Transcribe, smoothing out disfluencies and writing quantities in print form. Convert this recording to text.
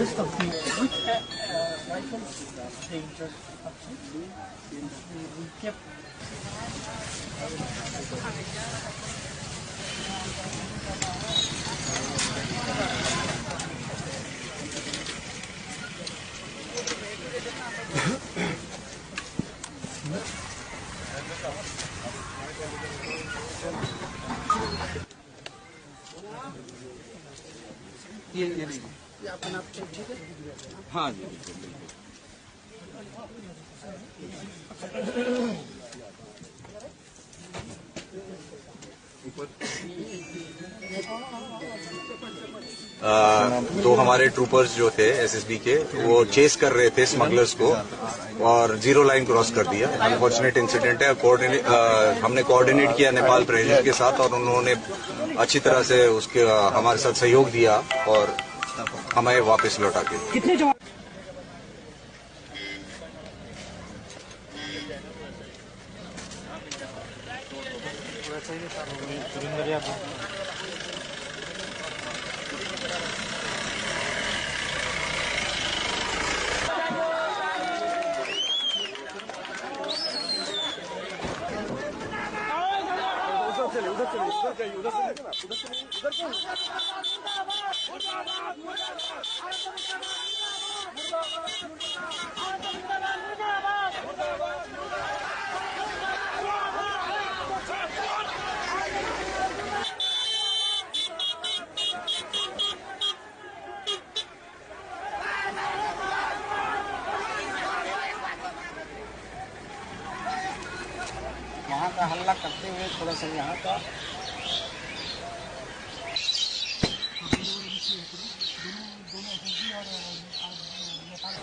List of which rifles dangerous we kept. ये अपना ठीक है? हाँ जी बिल्कुल दो हमारे ट्रूपर्स जो थे एसएसबी के वो चेस कर रहे थे स्मगलर्स को और जीरो लाइन क्रॉस कर दिया। अनफॉर्चुनेट इंसिडेंट है। हमने कोऑर्डिनेट किया नेपाल प्रेसिडेंट के साथ और उन्होंने अच्छी तरह से उसके हमारे साथ सहयोग दिया और हमें वापस लौटा के। कितने जवान? यहाँ का हल्ला करते हुए थोड़ा सा यहाँ का दोनों और नेपाल